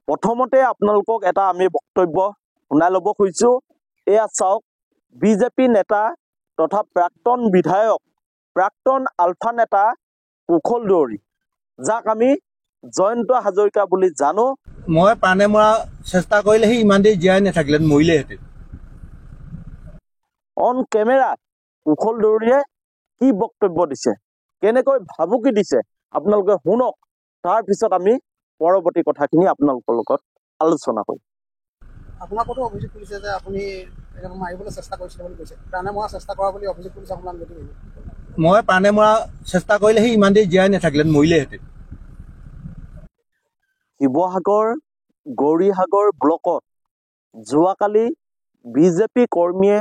প্ৰথমতে আপোনালোকক এটা আমি বক্তব্য শুনাই ল'ব খুজিছোঁ। এয়া চাওক, বিজেপি নেতা তথা প্ৰাক্তন বিধায়ক, প্ৰাক্তন আলফা নেতা কুশল দুৱৰী, যাক আমি জয়ন্ত হাজৰিকা বুলি জানো। মই প্ৰাণে মৰা চেষ্টা কৰিলে সি ইমান দেৰি জীয়াই নাথাকিলে, মৰিলেহেঁতেন। অন কেমেৰা কুশল দুৱৰীয়ে কি বক্তব্য দিছে, কেনেকৈ ভাবুকি দিছে, আপোনালোকে শুনক। তাৰপিছত আমি পৰৱৰ্তী কথাখিনি আপোনালোকৰ লগত আলোচনা কৰিম। আপোনাৰ ওপৰতো অভিযোগ কৰিছে যে আপুনি মাৰিবলৈ চেষ্টা কৰিছিলে বুলি কৈছে, প্ৰাণে মৰা চেষ্টা কৰা বুলি অভিযোগ কৰিছে আপোনাৰ যদি। মই প্ৰাণে মৰা চেষ্টা কৰিলে সি ইমান দেৰি জীয়াই নাথাকিলে, মৰিলেহেঁতেন। শিৱসাগৰ গৌৰীসাগৰ ব্লকত যোৱাকালি বিজেপি কৰ্মীয়ে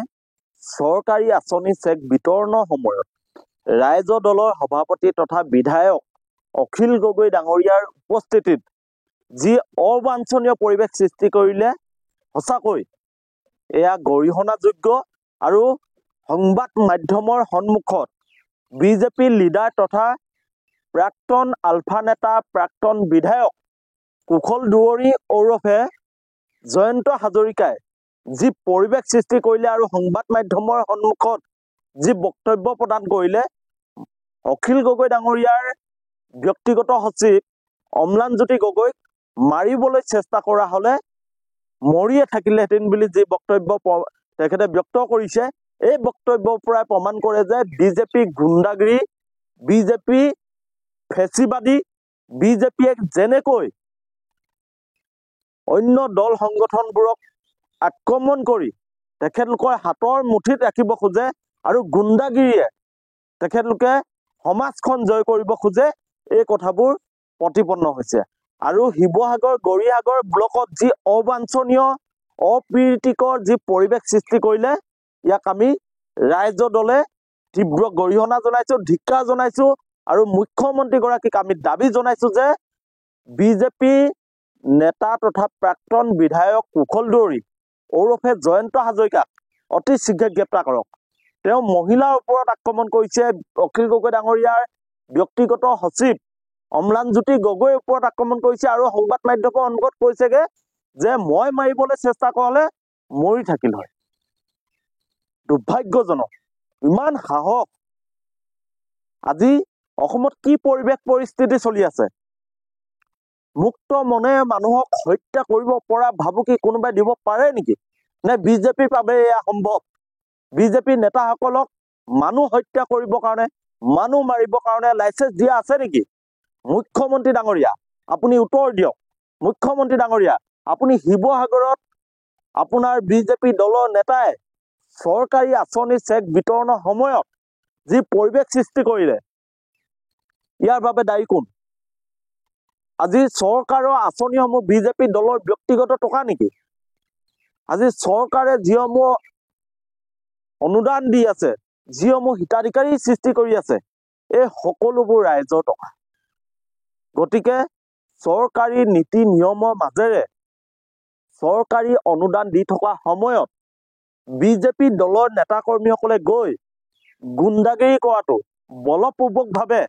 চৰকাৰী আঁচনি চেক বিতৰণৰ সময়ত ৰাইজ দলৰ সভাপতি তথা বিধায়ক অখিল গগৈ ডাঙৰীয়াৰ উপস্থিতিত যি অবাঞ্ছনীয় পৰিৱেশ সৃষ্টি কৰিলে, সঁচাকৈ এয়া গৰিহণাযোগ্য। আৰু সংবাদ মাধ্যমৰ সন্মুখত বিজেপি লিডাৰ তথা প্ৰাক্তন আলফা নেতা, প্ৰাক্তন বিধায়ক কুশল দুৱৰী ওৰফে জয়ন্ত হাজৰিকাই যি পৰিৱেশ সৃষ্টি কৰিলে আৰু সংবাদ মাধ্যমৰ সন্মুখত যি বক্তব্য প্ৰদান কৰিলে, অখিল গগৈ ডাঙৰীয়াৰ ব্যক্তিগত সচিব অম্লানজ্যোতি গগৈক মাৰিবলৈ চেষ্টা কৰা হলে মৰিয়ে থাকিলেহেঁতেন বুলি যি বক্তব্য তেখেতে ব্যক্ত কৰিছে, এই বক্তব্যৰ পৰাই প্ৰমাণ কৰে যে বিজেপি গুণ্ডাগিৰি, বিজেপি ফেচিবাদী, বিজেপিয়ে যেনেকৈ অন্য দল সংগঠনবোৰক আক্ৰমণ কৰি তেখেতলোকৰ হাতৰ মুঠিত ৰাখিব খোজে আৰু গুণ্ডাগিৰিয়ে তেখেতলোকে সমাজখন জয় কৰিব খোজে, এই কথাবোৰ প্ৰতিপন্ন হৈছে। আৰু শিৱসাগৰ গৌৰীসাগৰ ব্লকত যি অবাঞ্ছনীয় অপ্ৰীতিকৰ যি পৰিৱেশ সৃষ্টি কৰিলে, ইয়াক আমি ৰাইজ দলে তীব্ৰ গৰিহণা জনাইছো, ধিক্কাৰ জনাইছো। আৰু মুখ্যমন্ত্ৰীগৰাকীক আমি দাবী জনাইছো যে বিজেপি নেতা তথা প্ৰাক্তন বিধায়ক কুশল দুৱৰী ওৰফে জয়ন্ত হাজৰিকাক অতি শীঘ্ৰে গ্ৰেপ্তাৰ কৰক। তেওঁ মহিলাৰ ওপৰত আক্ৰমণ কৰিছে, অখিল গগৈ ডাঙৰীয়াৰ ব্যক্তিগত সচিব অম্লানজ্যোতি গগৈৰ ওপৰত আক্ৰমণ কৰিছে আৰু সংবাদ মাধ্যমৰ সন্মুখত কৈছেগে যে মই মাৰিবলৈ চেষ্টা কৰালে মৰি থাকিল হয়। দুৰ্ভাগ্যজনক, ইমান সাহস। আজি অসমত কি পৰিৱেশ পৰিস্থিতি চলি আছে? মুক্ত মনে মানুহক হত্যা কৰিব পৰা ভাবুকি কোনোবাই দিব পাৰে নেকি? নে বিজেপিৰ বাবে এয়া সম্ভৱ? বিজেপি নেতাসকলক মানুহ হত্যা কৰিবৰ কাৰণে, মানুহ মাৰিবৰ কাৰণে লাইচেঞ্চ দিয়া আছে নেকি? মুখ্যমন্ত্ৰী ডাঙৰীয়া, আপুনি উত্তৰ দিয়ক। মুখ্যমন্ত্ৰী ডাঙৰীয়া, আপুনি শিৱসাগৰত আপোনাৰ বিজেপি দলৰ নেতাই চৰকাৰী আঁচনি চেক বিতৰণৰ সময়ত যি পৰিৱেশ সৃষ্টি কৰিলে, ইয়াৰ বাবে দায়ী কোন? আজি চৰকাৰৰ আঁচনিসমূহ বিজেপি দলৰ ব্যক্তিগত টকা নেকি? আজি চৰকাৰে যিসমূহ অনুদান দি আছে, যিসমূহ হিতাধিকাৰী সৃষ্টি কৰি আছে, এই সকলোবোৰ ৰাইজৰ টকা। গতিকে চৰকাৰী নীতি নিয়মৰ মাজেৰে চৰকাৰী অনুদান দি থকা সময়ত বিজেপি দলৰ নেতাকৰ্মীসকলে গৈ গুণ্ডাগিৰি কৰাটো, বলপূৰ্বকভাৱে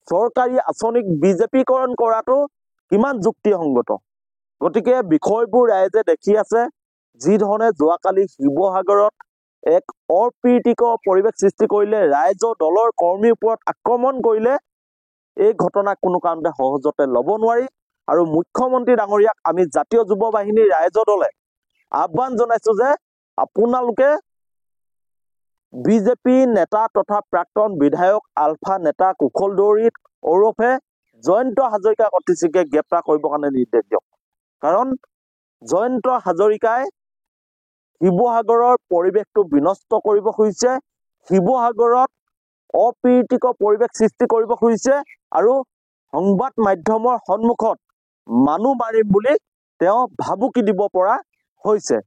চৰকাৰী আঁচনিক বিজেপিকৰণ কৰাটো কিমান যুক্তিসংগত? গতিকে বিষয়বোৰ ৰাইজে দেখি আছে। যি ধৰণে যোৱাকালি শিৱসাগৰত এক অপ্ৰীতিকৰ পৰিৱেশ সৃষ্টি কৰিলে, ৰাইজৰ দলৰ কৰ্মীৰ ওপৰত আক্ৰমণ কৰিলে, এই ঘটনা কোনো কাৰণতে সহজতে ল'ব নোৱাৰি। আৰু মুখ্যমন্ত্ৰী ডাঙৰীয়াক আমি জাতীয় যুৱ বাহিনীৰ ৰাইজৰ দলে আহ্বান জনাইছো যে আপোনালোকে বিজেপি নেতা তথা প্ৰাক্তন বিধায়ক আলফা নেতা কুশল দুৱৰী ওৰফে জয়ন্ত হাজৰিকাক অতি শীঘ্ৰে গ্ৰেপ্তাৰ কৰিবৰ কাৰণে নিৰ্দেশ দিয়ক। কাৰণ জয়ন্ত হাজৰিকাই শিৱসাগৰৰ পৰিৱেশটো বিনষ্ট কৰিব খুজিছে, শিৱসাগৰত অপ্ৰীতিকৰ পৰিৱেশ সৃষ্টি কৰিব খুজিছে আৰু সংবাদ মাধ্যমৰ সন্মুখত মানুহ মাৰিম বুলি তেওঁ ভাবুকি দিব পৰা হৈছে।